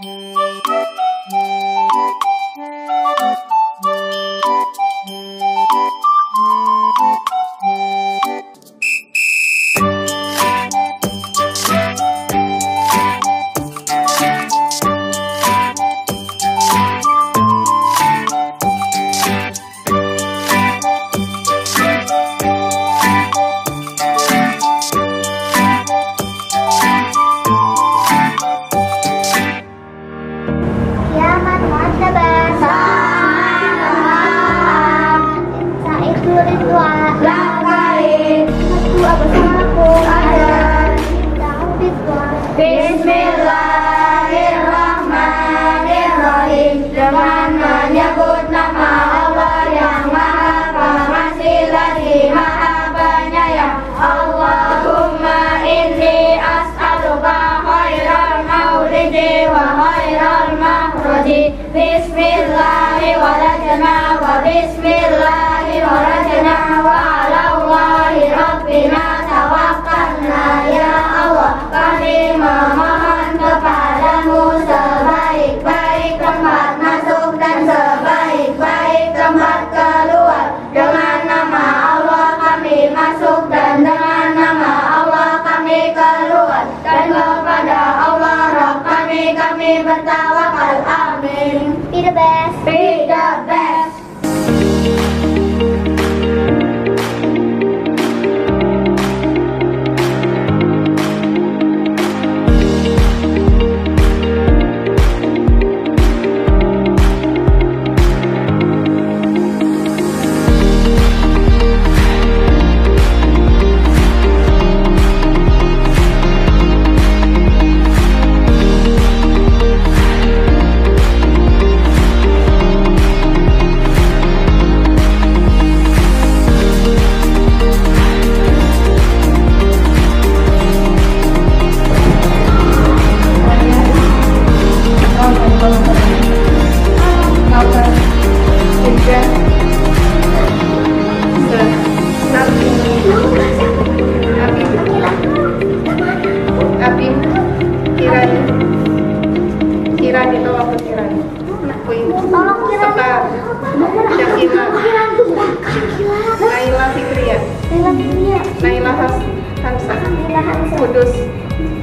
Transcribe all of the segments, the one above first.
Bismillahirrahmanirrahim. Dengan menyebut nama Allah yang Maha Pengasih lagi Maha Penyayang. Allahumma inni as'aluka khairal maulidi wa khairal makhraji. Bismillahi walajna wa bismillahi walajna wa ala Allahi rabbina tawakkalna. Ya Allah, kami memohon kepadamu sebaik-baik tempat masuk dan sebaik-baik tempat keluar. Dengan nama Allah kami masuk dan dengan nama Allah kami keluar. Dan kepada Allah Rabb kami bertawakal. Amin. Be the best. Be the best. Naila Hansa, Kudus,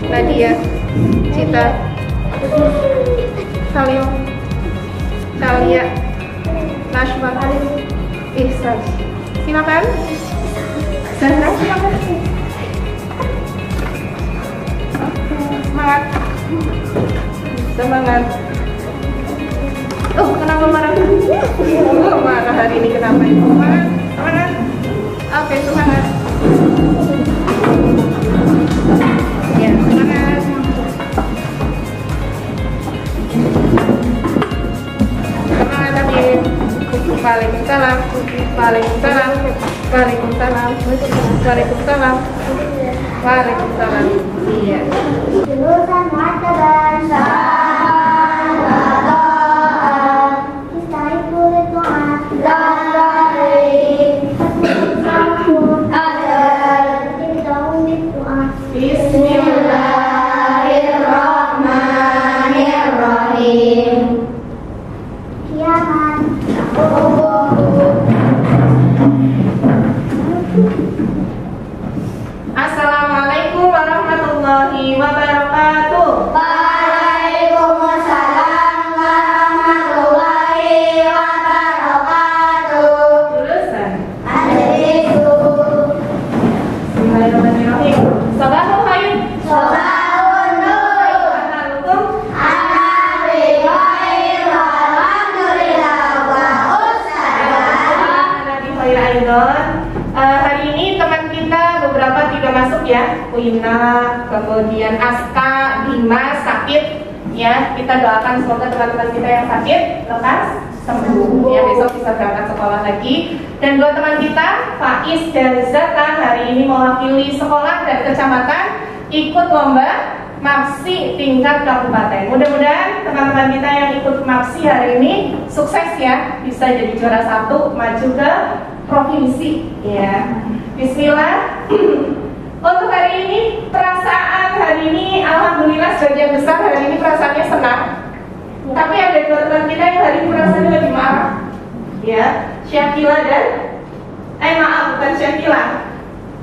Nadia, Cita, Salio, Talia, Nashma, Ihsan. Silakan. Semangat. Semangat. Oh, kenapa marah? Oh, marah hari ini kenapa? Semangat. Semangat. Oke, semangat. Ya, semangat. Semangat, Habib. Waalaikumsalam. Waalaikumsalam. Waalaikumsalam. Waalaikumsalam. Waalaikumsalam. Iya. Jurusan martabat Bismillahirrahmanirrahim. Kiamat. Assalamualaikum warahmatullahi wabarakatuh. Waalaikumsalam warahmatullahi wabarakatuh. Jurusan Al-Isu. Bismillahirrahmanirrahim. Sabahul khair. Sobahun nur. Assalamualaikum. Alhamdulillah walhamdulillah wa Nabi khair Aidon. Hari ini teman kita beberapa tidak masuk ya. Wina, kemudian Aska, Dimas sakit ya. Kita doakan semoga teman-teman kita yang sakit lekas sembuh ya, besok bisa berangkat sekolah lagi. Dan dua teman kita, Faiz dan Zata, hari ini mewakili sekolah dan kecamatan ikut lomba MAPSI tingkat kabupaten. Mudah-mudahan teman-teman kita yang ikut MAPSI hari ini sukses ya, bisa jadi juara 1, maju ke provinsi ya. Bismillah. Untuk hari ini perasaan hari ini alhamdulillah sebagian besar hari ini perasaannya senang Tapi ada dua teman kita yang hari ini rasanya lebih marah. Ya, Syakila dan maaf, bukan Syakila.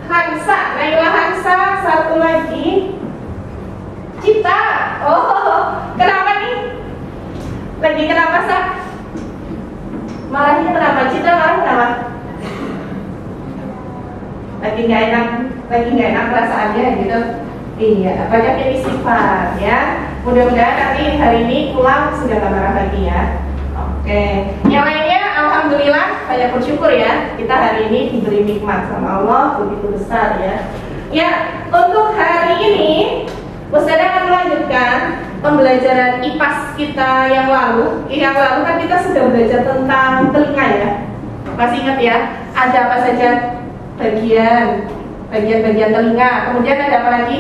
Hansa, Naila Hansa, satu lagi Cita. Oh, kenapa nih? Lagi kenapa, Sa? Marahnya kenapa? Cita marah kenapa? Lagi nggak enak perasaannya gitu. Iya, banyak istighfar ya. Mudah-mudahan nanti hari ini pulang sudah gak marah lagi ya. Oke, yang lainnya alhamdulillah banyak bersyukur ya. Kita hari ini diberi nikmat sama Allah begitu besar ya. Ya, untuk hari ini Ustazah akan melanjutkan pembelajaran IPAS kita yang lalu. Yang lalu kan kita sudah belajar tentang telinga ya. Masih ingat ya? Ada apa saja bagian-bagian telinga. Kemudian ada apa lagi?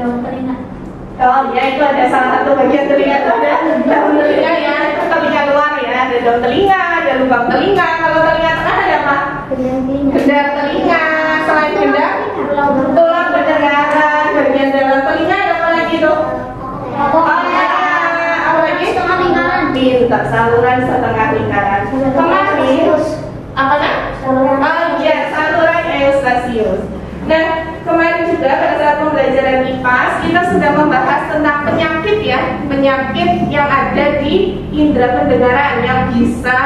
Daun telinga. Oh ya, itu ada salah satu bagian telinga itu ada daun telinga ya, itu telinga luar ya, ada daun telinga, ada lubang telinga. Kalau telinga tengah ada apa? Gendar telinga. Selain gendar, tulang pendengaran. Bagian dalam telinga ada apa lagi tuh? Oh ya, apa lagi? Setengah lingkaran. Pintar, saluran setengah lingkaran. Kemarin apa nak? Oh iya, saluran eustasius. Nah, kemarin juga pada saat pembelajaran IPAS kita sudah membahas tentang penyakit ya, penyakit yang ada di indera pendengaran yang bisa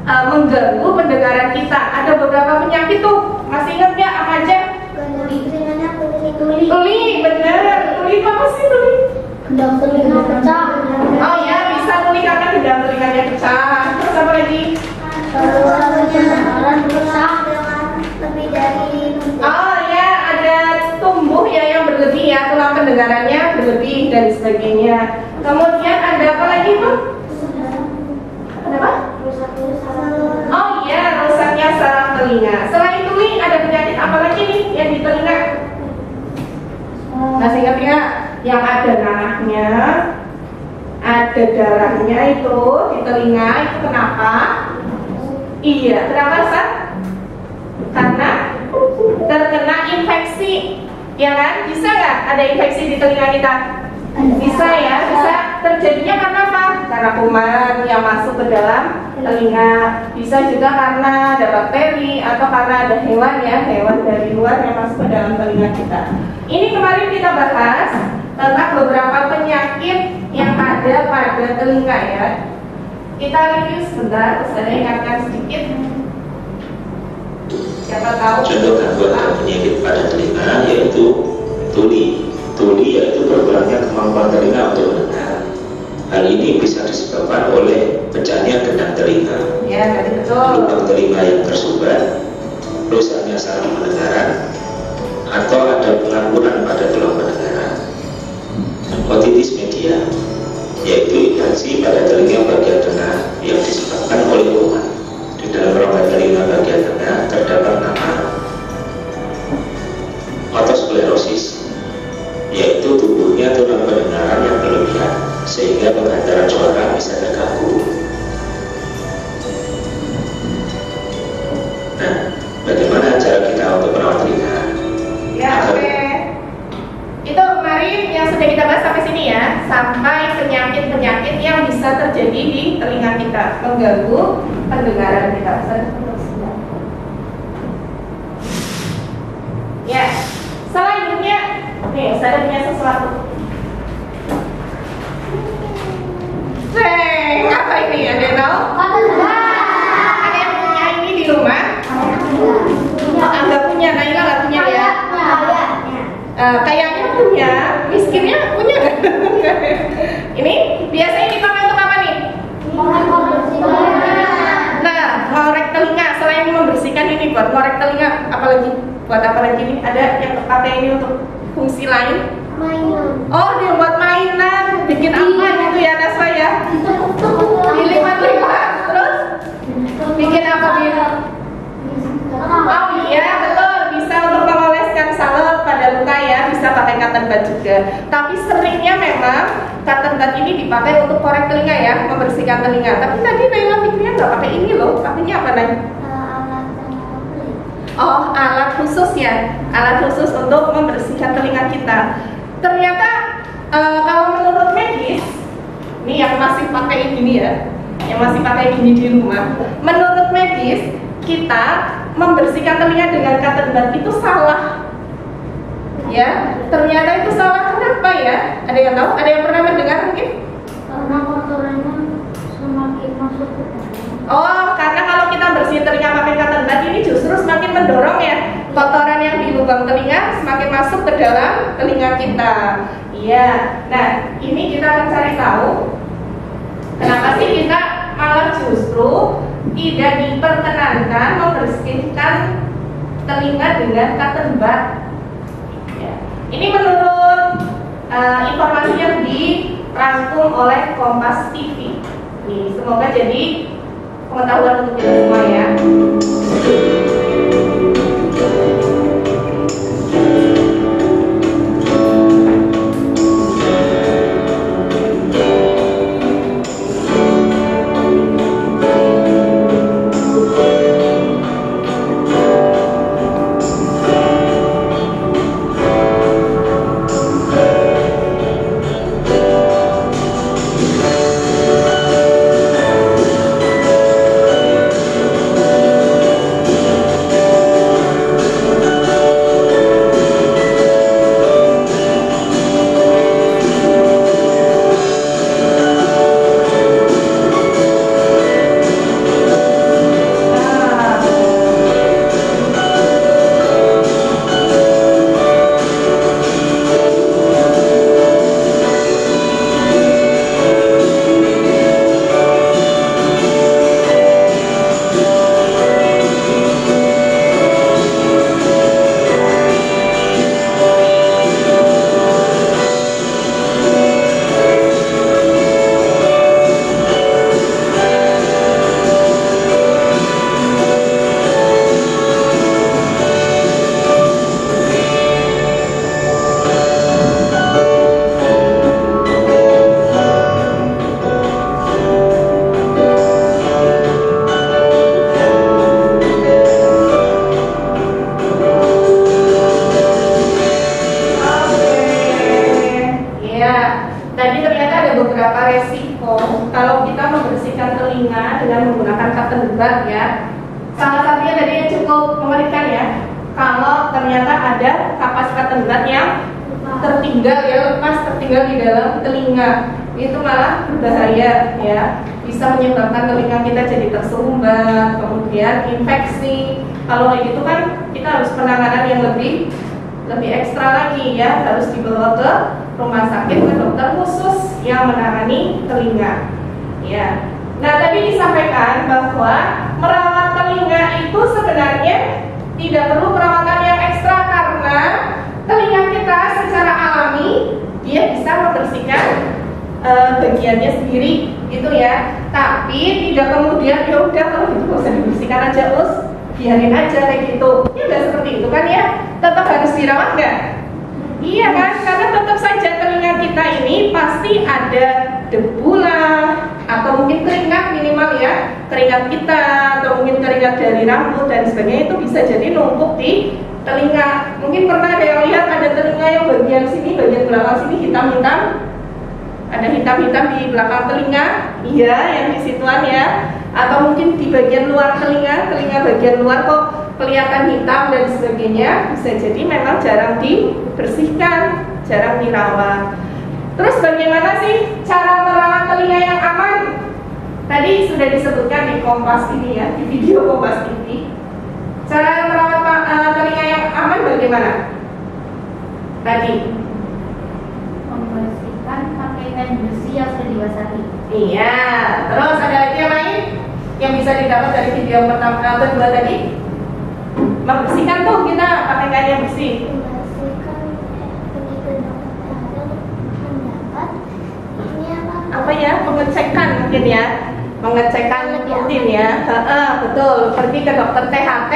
mengganggu pendengaran kita. Ada beberapa penyakit tuh, masih ingat nggak apa aja? Tuli, bener. Tuli apa sih tuli? Gendang telinga pecah. Oh ya, bisa tuli karena gendang telinganya pecah. Terus apa lagi? Saluran pendengaran rusak lebih dari. Oh ya, ada tumbuh ya yang berlebih ya, tulang pendengarannya berlebih dan sebagainya. Kemudian ada apa lagi tuh? Kenapa? Oh iya, rusaknya saraf telinga. Selain tuli ada penyakit apa lagi nih yang di telinga? Masih ingat nggak? Yang ada nanahnya, ada darahnya itu di telinga, itu kenapa? Iya, kenapa Sat? Karena terkena infeksi, ya kan? Bisa nggak ada infeksi di telinga kita? Bisa ya, bisa. Terjadinya karena apa? Karena kuman yang masuk ke dalam telinga. Bisa juga karena ada bakteri atau karena ada hewan ya, hewan dari luar yang masuk ke dalam telinga kita. Ini kemarin kita bahas tentang beberapa penyakit yang ada pada telinga ya. Kita review sebentar, saya ingatkan sedikit. Siapa tahu? Contoh gangguan penyakit pada telinga yaitu tuli. Tuli yaitu berkurangnya kemampuan telinga untuk mendengar. Hal ini bisa disebabkan oleh pecahnya gendang telinga, Ya, tadi betul. lubang telinga yang tersumbat, rusaknya saraf pendengaran, atau ada pengapuran pada tulang pendengaran. Otitis media yaitu infeksi pada telinga bagian tengah yang disebabkan oleh kuman. Di dalam rongga telinga bagian tengah terdapat nanah. Otosklerosis yaitu tumbuhnya tulang pendengaran yang berlebihan sehingga pengantaran suara bisa terganggu. Nah, bagaimana cara kita untuk merawat telinga? Ya, oke. Itu kemarin yang sudah kita bahas sampai sini ya, sampai penyakit-penyakit yang bisa terjadi di telinga kita, mengganggu pendengaran kita. Ya, selanjutnya, nih saya punya sesuatu. Apa ini? Ada yang tahu? Ada yang punya ini di rumah? Nggak punya, Naila nggak punya ya? Kayaknya punya, miskinnya punya nggak? Ini biasanya dipakai untuk apa nih? Nah, ngorek telinga. Selain membersihkan ini buat ngorek telinga, apalagi buat apa lagi nih? Ada yang pakai ini untuk fungsi lain? Oh, dia buat mainan, bikin apa gitu ya Naswa ya? Dilipat-lipat, terus bikin apa dia? Oh iya betul, bisa untuk mengoleskan salep pada luka ya, bisa pakai cotton bud juga. Tapi seringnya memang cotton bud ini dipakai untuk korek telinga ya, membersihkan telinga. Tapi tadi Naila pikirnya nggak pakai ini loh, pakainya apa Nay? Oh, alat khusus ya, alat khusus untuk membersihkan telinga kita. Ternyata kalau menurut medis masih pakai gini ya, yang masih pakai gini di rumah, menurut medis kita membersihkan telinga dengan cotton bud itu salah. Ya, ternyata itu salah. Kenapa ya? Ada yang tahu? Ada yang pernah mendengar mungkin? Karena kotorannya semakin masuk ke dalam. Oh, karena kalau kita bersihin telinga pakai cotton bud ini justru semakin mendorong ya kotoran yang di lubang telinga semakin masuk ke dalam telinga kita. Iya. Nah, ini kita akan cari tahu kenapa sih kita malah justru tidak diperkenankan membersihkan telinga dengan cotton bud. Ya. Ini menurut informasi yang dirangkum oleh Kompas TV. Nih, semoga jadi pengetahuan untuk kita semua ya. Tertinggal di dalam telinga itu malah berbahaya ya, bisa menyebabkan telinga kita jadi tersumbat, kemudian infeksi. Kalau kayak gitu kan kita harus penanganan yang lebih ekstra lagi ya, harus dibawa ke rumah sakit ke dokter khusus yang menangani telinga ya. Nah, tadi disampaikan bahwa merawat telinga itu sebenarnya tidak perlu perawatan yang ekstra karena telinga kita secara alami dia bisa membersihkan bagiannya sendiri gitu ya. Tapi tidak kemudian ya udah kalau gitu nggak usah dibersihkan aja, biarin aja kayak gitu. Ya nggak seperti itu kan ya. Tetap harus dirawat nggak? Iya kan? Karena tetap saja telinga kita ini pasti ada debu lah, atau mungkin keringat minimal ya, keringat kita atau mungkin keringat dari rambut dan sebagainya itu bisa jadi numpuk di telinga. Mungkin pernah ada yang lihat ada telinga yang bagian sini, bagian belakang sini hitam-hitam, ada hitam-hitam di belakang telinga, iya yang di situan ya. Atau mungkin di bagian luar telinga bagian luar kok kelihatan hitam dan sebagainya, bisa jadi memang jarang dibersihkan, jarang dirawat. Terus bagaimana sih cara merawat telinga yang aman? Tadi sudah disebutkan di Kompas ini ya, di video Kompas TV. Cara merawat telinga yang aman bagaimana? Tadi Membersihkan pakai kain bersih yang sudah dibasahi. iya, terus ada lagi yang lain yang bisa didapat dari video pertama kedua tadi? Membersihkan tuh kita pakai kain yang bersih. Membersihkan pergi ke dokter mendapat ini Apa ya? Pengecekan mungkin ya. Mengecekan rutin ya. Betul, pergi ke dokter THT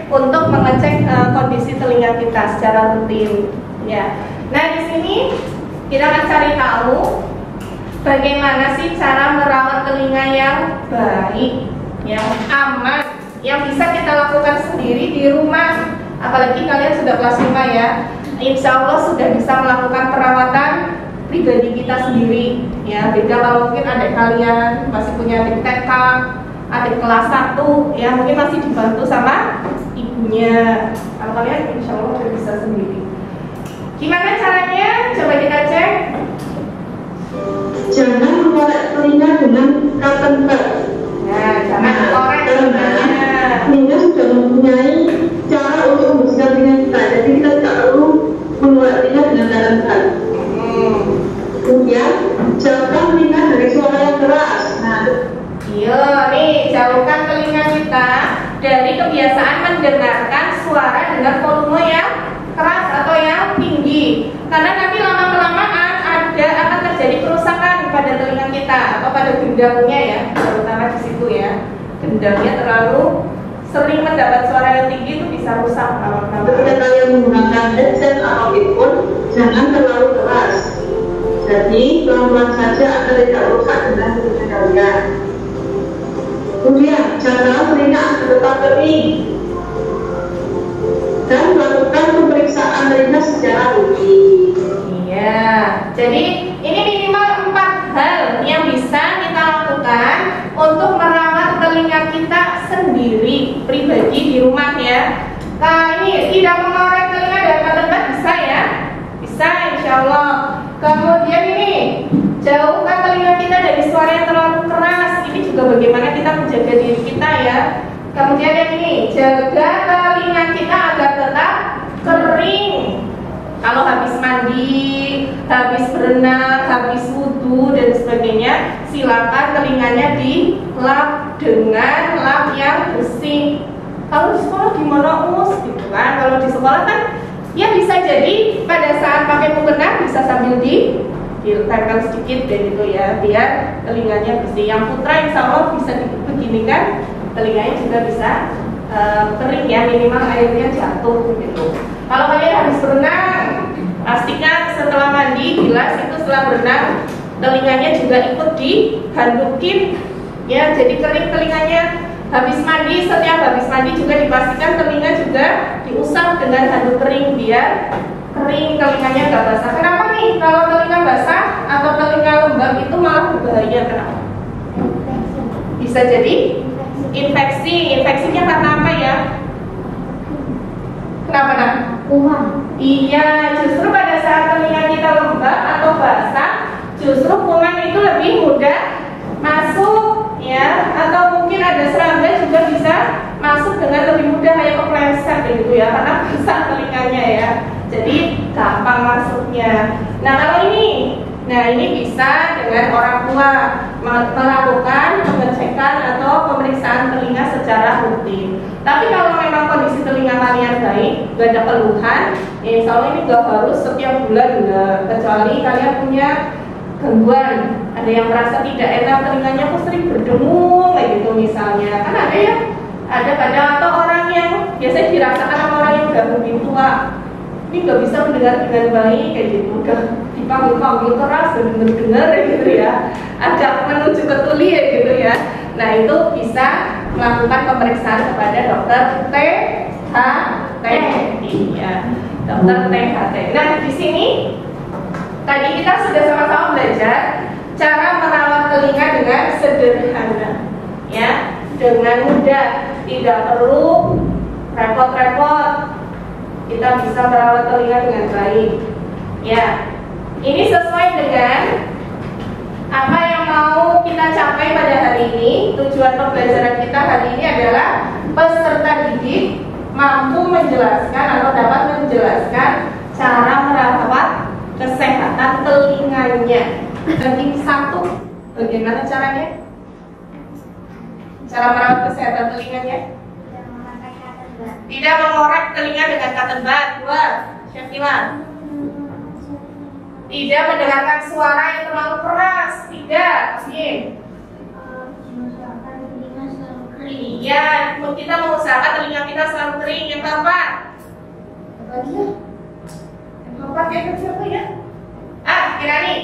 untuk mengecek kondisi telinga kita secara rutin ya. Nah, di sini kita akan cari tahu bagaimana sih cara merawat telinga yang baik, yang aman, yang bisa kita lakukan sendiri di rumah. Apalagi kalian sudah kelas 5 ya, insya Allah sudah bisa melakukan perawatan pribadi kita sendiri ya. Beda kalau mungkin adik kalian masih punya adik TK, adik kelas 1 ya, mungkin masih dibantu sama ibunya. Kalau kalian insya Allah udah bisa sendiri. Gimana caranya? Coba kita cek. Jangan mengorek telinga dengan cotton bud. Nah, jangan mengorek telinganya. Telinga sudah mempunyai cara untuk membersihkan telinga kita, jadi kita tidak perlu mengorek telinga dengan cotton bud. Kemudian jauhkan telinga dari suara yang keras. Nah, iya, nih jauhkan telinga kita dari kebiasaan mendengarkan suara dengan volume yang keras atau yang tinggi. Karena nanti lama-kelamaan akan terjadi kerusakan pada telinga kita atau pada gendangnya ya, terutama di situ ya. Gendangnya terlalu sering mendapat suara yang tinggi itu bisa rusak lama-kelamaan. ketika kalian menggunakan headset atau earphone, jangan terlalu keras. Jadi pelan-pelan saja agar tidak rusak gendang telinga kalian. Kemudian jaga telinga agar tetap kering dan melakukan pemeriksaan telinga secara rutin. Iya, jadi ini minimal 4 hal yang bisa kita lakukan untuk merawat telinga kita sendiri, pribadi di rumah ya. Nah ini tidak mengorek telinga dan cotton bud bisa ya, bisa insya Allah. Kemudian ini jauhkan telinga kita dari suara yang terlalu keras. Ini juga bagaimana kita menjaga diri kita ya. Kemudian yang ini, jaga telinga kita agar tetap kering. Kalau habis mandi, habis berenang, habis wudhu dan sebagainya, silakan telinganya dilap dengan lap yang bersih. Kalau di sekolah gimana gitu kan? Kalau di sekolah kan ya bisa jadi pada saat pakai mukena bisa sambil ditempel sedikit kayak gitu ya, biar telinganya bersih. Yang putra insya Allah bisa begini kan, telinganya juga bisa kering ya, minimal airnya jatuh gitu. Kalau kalian habis berenang, pastikan setelah mandi gelas itu setelah berenang telinganya juga ikut dihandukin ya, jadi kering telinganya. Habis mandi, setiap habis mandi juga dipastikan telinga juga diusap dengan handuk kering biar kering telinganya nggak basah. Kenapa nih kalau telinga basah atau telinga lembab itu malah berbahaya? Kenapa? Bisa jadi infeksi. Infeksinya karena apa ya? Kenapa nak? Kuman. Iya, justru pada saat telinga kita lembab atau basah, justru kuman itu lebih mudah masuk ya, atau mungkin ada serangga juga bisa masuk dengan lebih mudah kayak kepleset gitu ya, karena basah telinganya ya. Jadi gampang masuknya. Nah kalau ini bisa dengan orang tua melakukan pengecekan atau pemeriksaan telinga secara rutin. Tapi kalau memang kondisi telinga kalian baik, gak ada keluhan, ya insya Allah ini gak harus setiap bulan enggak. Kecuali kalian punya gangguan, ada yang merasa tidak enak telinganya kok sering berdengung kayak gitu misalnya. Kan ada ya, ada kadang atau orang yang biasanya dirasakan sama orang yang udah mungkin tua, ini nggak bisa mendengar dengan baik kayak gitu, udah dipanggil-panggil keras dan dengar gitu ya, ajak menuju ke tuli ya gitu ya. Nah itu bisa melakukan pemeriksaan kepada dokter THT ya, dokter THT. Nah di sini tadi kita sudah sama-sama belajar cara merawat telinga dengan sederhana ya, dengan mudah, tidak perlu repot-repot. Kita bisa merawat telinga dengan baik. Ya, ini sesuai dengan apa yang mau kita capai pada hari ini. Tujuan pembelajaran kita hari ini adalah peserta didik mampu menjelaskan atau dapat menjelaskan cara merawat kesehatan telinganya. Ranking 1, bagaimana caranya? Cara merawat kesehatan telinganya? Tidak mengorek telinga dengan cotton bud. 2, Syakila. Tidak mendengarkan suara yang terlalu keras. 3, Oke. Mengusahakan telinga selalu kering. Iya, kita mengusahakan telinga kita selalu kering. Yang keempat, yang keempat ya siapa ya? Kirani.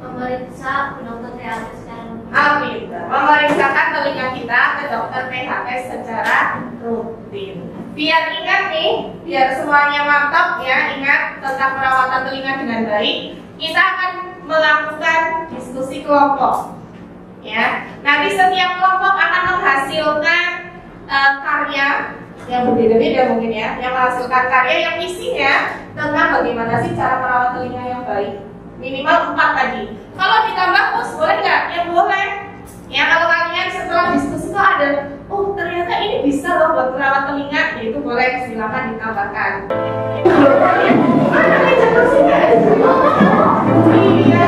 Memeriksa dokter THT secara rutin. Pintar. Memeriksakan telinga kita ke dokter THT secara rutin. Biar ingat nih, biar semuanya mantap ya, ingat tentang perawatan telinga dengan baik. Kita akan melakukan diskusi kelompok. Ya, nanti setiap kelompok akan menghasilkan karya yang berbeda-beda mungkin ya, yang menghasilkan karya yang isinya tentang bagaimana sih cara merawat telinga yang baik. Minimal 4 tadi. Kalau ditambah boleh nggak? Ya boleh. Ya kalau kalian setelah diskusi itu ada, oh ternyata ini bisa loh buat merawat telinga, ya itu boleh, silakan ditambahkan. Mana meja kursinya? Iya.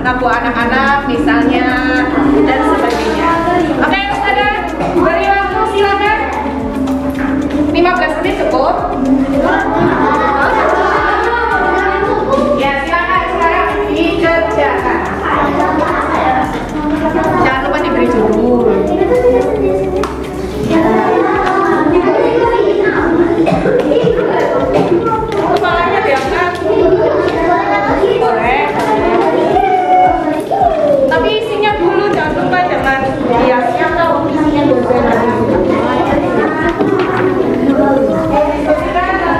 lagu anak-anak misalnya dan sebagainya. Oke, ada beri waktu silakan. 15 menit cukup. Ya silakan sekarang dikerjakan. Jangan lupa diberi judul. Kepalanya diangkat. Boleh. Tapi isinya dulu, jangan lupa jangan hiasnya atau isinya dulu.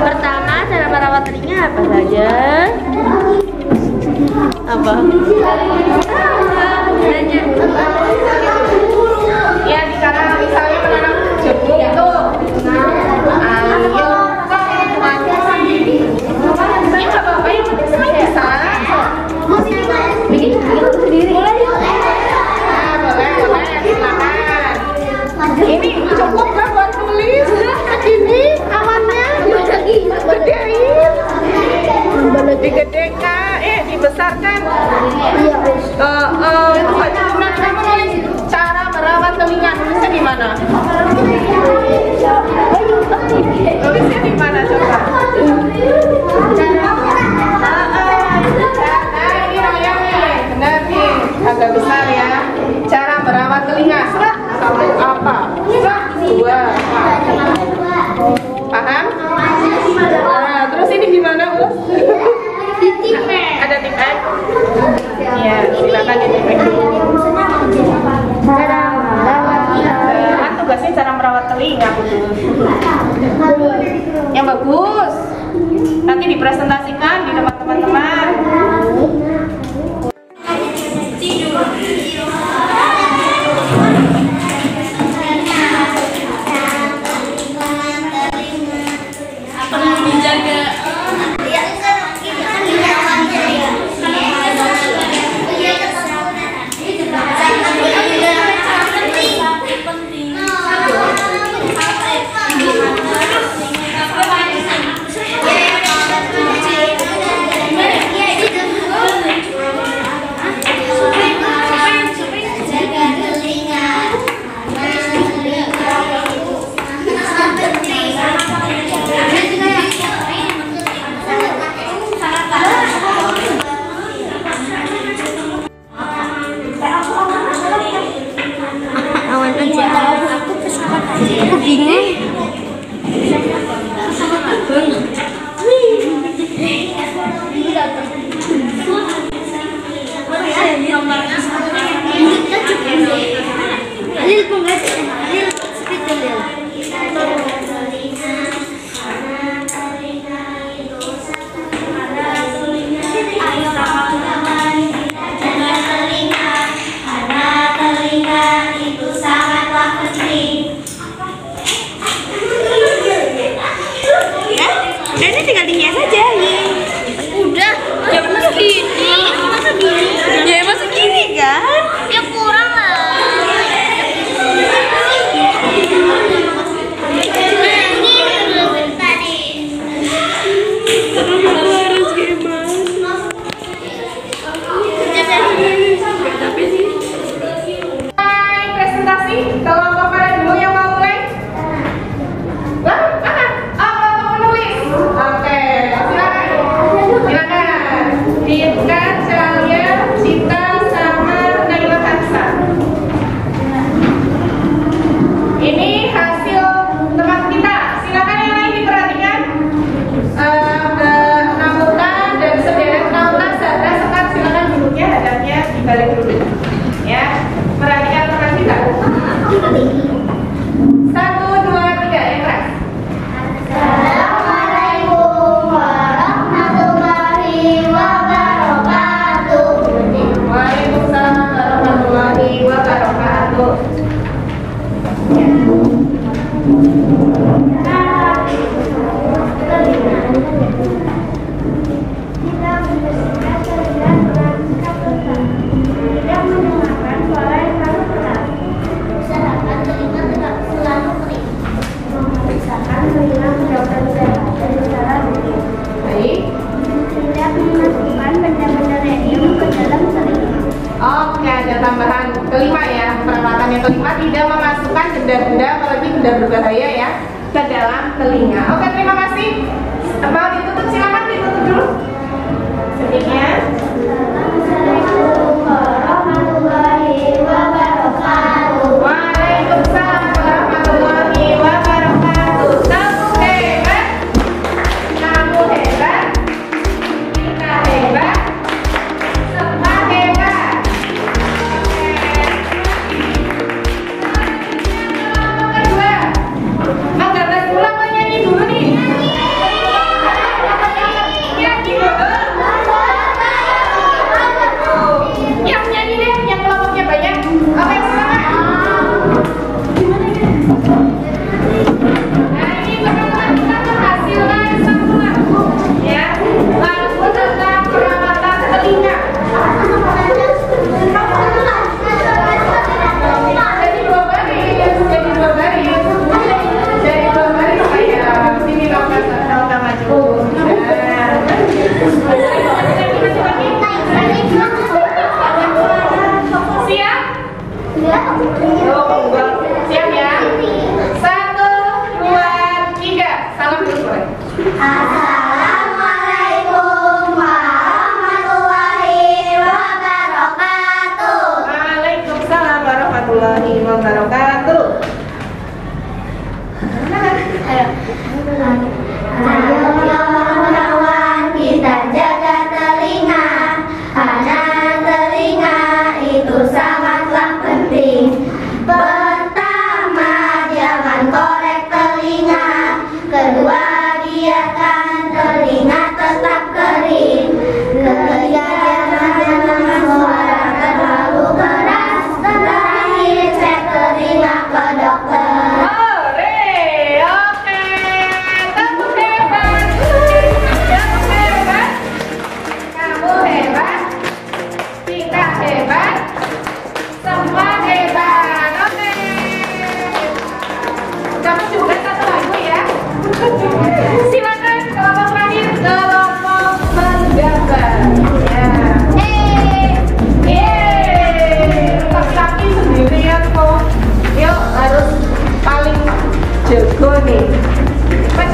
Pertama, cara merawat telinga apa saja? Apa? Nanya. Ya, di sana misalnya menanam jagung itu. Ayo, ini nggak apa-apa, yang penting saya bisa. Bikin sendiri. Nah, boleh, silakan. Ini cukup nggak buat tulis? Ini awannya gedein, digedekan, dibesarkan. Iya, Kamu nulis cara merawat telinga, nulisnya di mana? Nulisnya di mana coba? Ini royalnya, benar nih, agak besar ya. Cara merawat telinga, satu apa? Dua. Bagus. Nanti dipresentasikan di depan teman-teman. Tidak memasukkan benda-benda apalagi benda berbahaya ya ke dalam telinga. Oke, terima kasih. Mau ditutup, silakan ditutup dulu. Sedikitnya. Waalaikumsalam warahmatullahi wabarakatuh. Kamu hebat, kamu hebat, kita hebat, semua hebat. Siap ya? 1, 2, 3. Salam dulu. Assalamualaikum warahmatullahi wabarakatuh. Waalaikumsalam warahmatullahi wabarakatuh. Ayo kawan, kita jaga telinga. Karena telinga itu sangatlah penting. Pertama, jangan korek telinga. Kedua, dia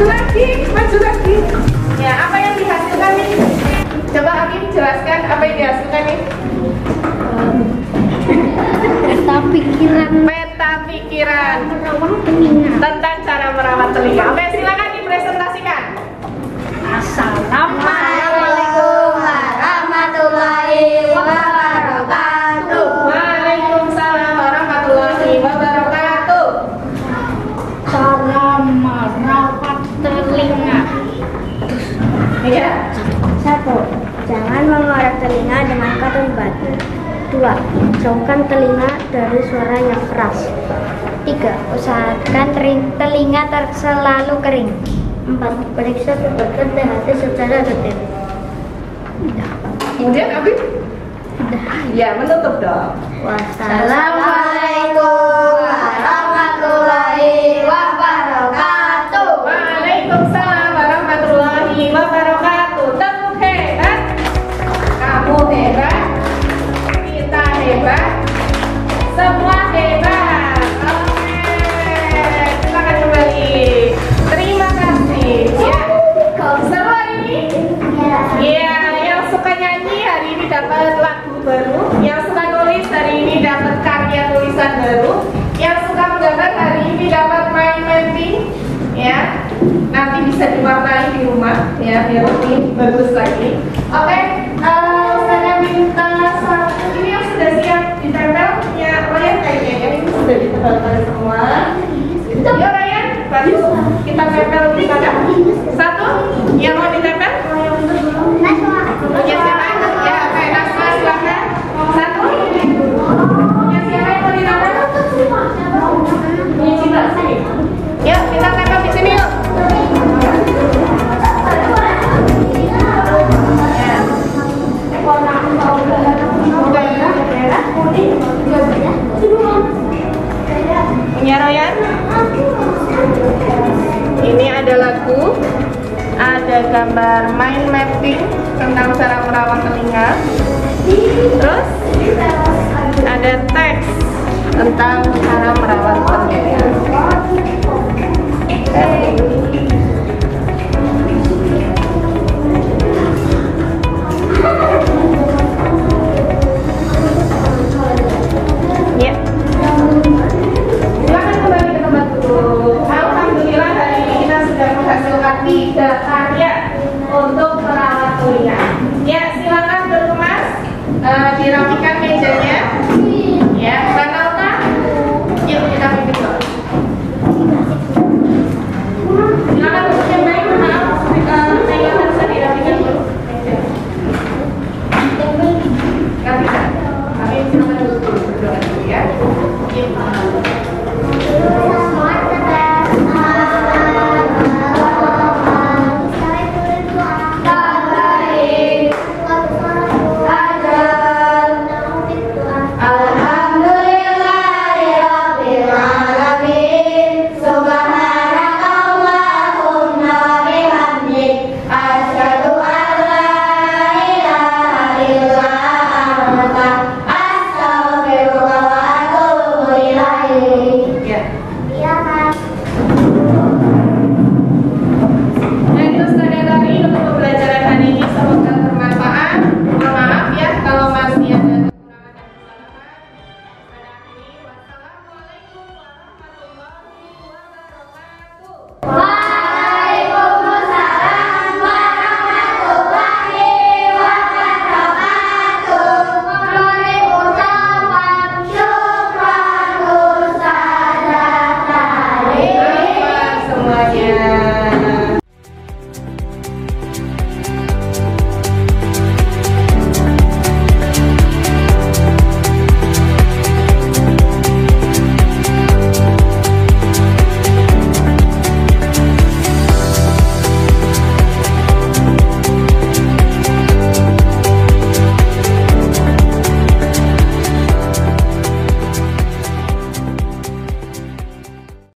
maju lagi. Ya, apa yang dihasilkan nih? Coba Hakim jelaskan apa yang dihasilkan nih? Peta pikiran tentang cara merawat telinga. Oke, silakan dipresentasikan. Assalamualaikum warahmatullahi wabarakatuh. Waalaikumsalam warahmatullahi wabarakatuh. Cara merawat telinga. Ya. 1. Jangan mengorek telinga dengan cotton bud. 2. Jauhkan telinga dari suara yang keras. 3. Usahakan telinga selalu kering. 4. Periksa berbagai THT secara rutin. Kemudian Abi? Ya, menutup dong. Assalamualaikum warahmatullahi wabarakatuh. Waalaikumsalam warahmatullahi wabarakatuh. Tepuk hebat. Kamu hebat. Kita hebat. Semua hebat. Oke. Silakan kembali. Terima kasih. Ya. Seru hari ini? Ya, yang suka nyanyi hari ini dapat lagu baru. Yang suka nulis hari ini dapat karya tulisan baru. Yang suka menggambar hari ini dapat main painting. Ya, nanti bisa diwarnai di rumah. Ya, biar lebih bagus lagi. Oke, saya minta satu ini yang sudah siap ditempel. Ya, Ryan kayaknya ya, ini sudah ditempelkan semua. Yuk Ryan, bantu kita tempel di sana. Satu, yang mau ditempel? Punya siapa? Ya, oke, Nasma silakan. Satu. Punya siapa yang mau ditempel? Punya Citra sini. Yuk, kita tempel di sini yuk. Punya Ryan? Ini ada lagu, ada gambar mind mapping tentang cara merawat telinga. Terus ada teks tentang cara merawat telinga. Ya. Silakan kembali ke tempat dulu. Alhamdulillah hari ini kita sudah menghasilkan 3 karya untuk merawat telinga. Ya, silakan berkemas, dirapikan.